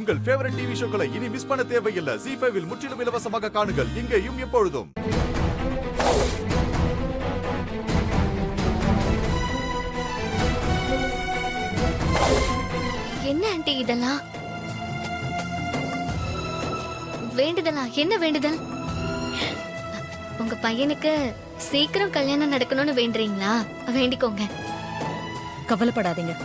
உங்கள் favourite TV ஷோக்களை இனி miss பண்ண தேவையில்லை. ZEE5 இல் முற்றிலும் இலவசமாக காணுங்கள். இங்கேயும் எப்பொழுதும். என்ன ஆண்டி இதெல்லாம்? வேண்டுதலா? என்ன வேண்டுதல்? உங்க பையனுக்கு சீக்கிரம் கல்யாணம் நடக்கணும்னு வேண்டுறீங்களா? வேண்டிக்கோங்க. கவலைப்படாதீங்க,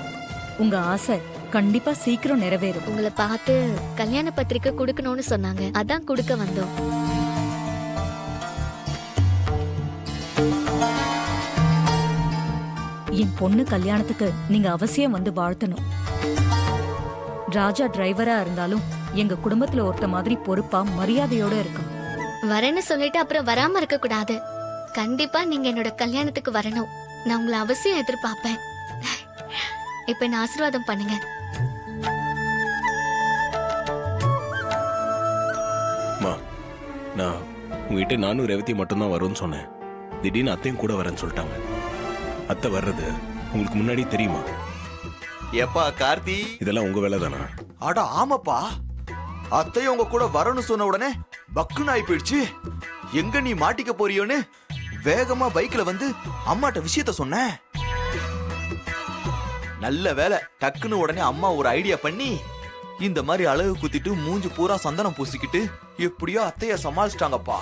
உங்க ஆசை கண்டிப்பா சீக்கிரம் நிறைவேறும். உங்களை பார்த்து கல்யாண பத்திரிக்கை கொடுக்கணும்னு சொன்னாங்க, அதான் கொடுக்க வந்தோம். என் பொண்ணு கல்யாணத்துக்கு நீங்க அவசியம் வந்து வாழ்த்தணும். ராஜா டிரைவரா இருந்தாலும் எங்க குடும்பத்துல ஒருத்த மாதிரி பொறுப்பா மரியாதையோட இருக்கும். வரேன்னு சொல்லிட்டு அப்புறம் வராம இருக்க கூடாது. கண்டிப்பா நீங்க என்னோட கல்யாணத்துக்கு வரணும். நான் உங்களை அவசியம் எதிர்பார்ப்பேன். இப்ப என்ன ஆசீர்வாதம் பண்ணுங்க. நான் உங்ககிட்ட நானும் ரேவதி மட்டும்தான் வரும்னு சொன்னேன். திடீர்னு அத்தையும் கூட வரேன்னு சொல்லிட்டாங்க. அத்தை வர்றது உங்களுக்கு முன்னாடி தெரியுமா? எப்பா கார்த்தி, இதெல்லாம் உங்க வேலை தானா? அட ஆமாப்பா, அத்தையும் உங்க கூட வரணும்னு சொன்ன உடனே பக்குன்னு ஆயி போயிடுச்சு. எங்க நீ மாட்டிக்க போறியோன்னு வேகமா பைக்ல வந்து அம்மாட்ட விஷயத்த சொன்னேன். நல்ல வேலை, டக்குன்னு உடனே அம்மா ஒரு ஐடியா பண்ணி இந்த மாதிரி அழகு குத்திட்டு மூஞ்சி பூரா சந்தனம் பூசிக்கிட்டு எப்படியோ அத்தைய சமாளிச்சிட்டாங்கப்பா.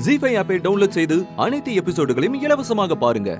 ZEE5 ஆப்பை டவுன்லோட் செய்து அனைத்து எபிசோடுகளையும் இலவசமாக பாருங்க.